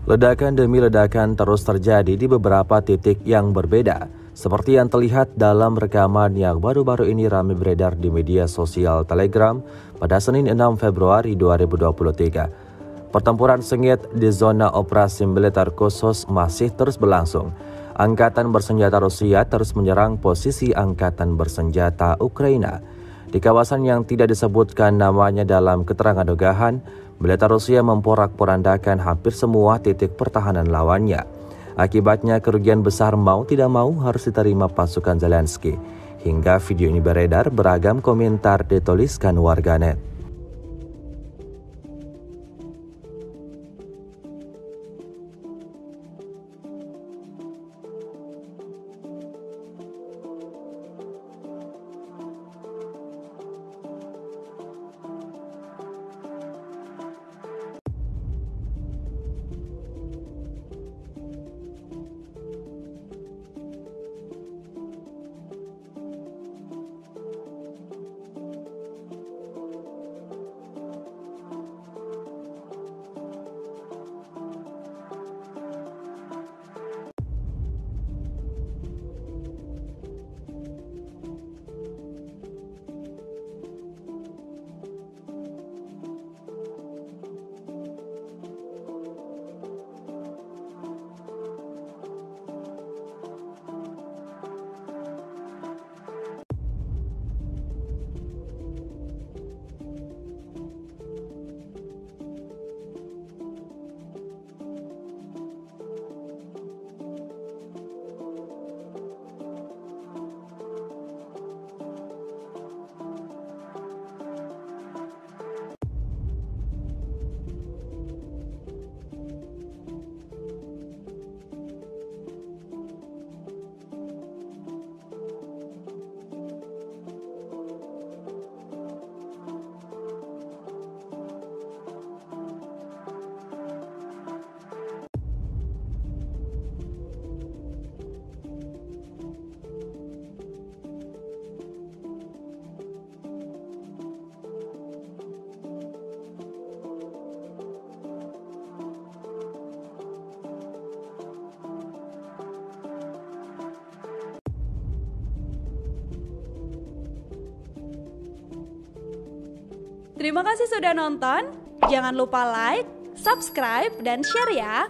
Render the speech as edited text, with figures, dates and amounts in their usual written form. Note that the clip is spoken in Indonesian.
Ledakan demi ledakan terus terjadi di beberapa titik yang berbeda, seperti yang terlihat dalam rekaman yang baru-baru ini ramai beredar di media sosial Telegram pada Senin 6 Februari 2023. Pertempuran sengit di zona operasi militer khusus masih terus berlangsung. Angkatan bersenjata Rusia terus menyerang posisi angkatan bersenjata Ukraina. Di kawasan yang tidak disebutkan namanya dalam keterangan unggahan, militer Rusia memporak-porandakan hampir semua titik pertahanan lawannya. Akibatnya kerugian besar mau tidak mau harus diterima pasukan Zelensky. Hingga video ini beredar, beragam komentar dituliskan warganet. Terima kasih sudah nonton. Jangan lupa like, subscribe, dan share ya.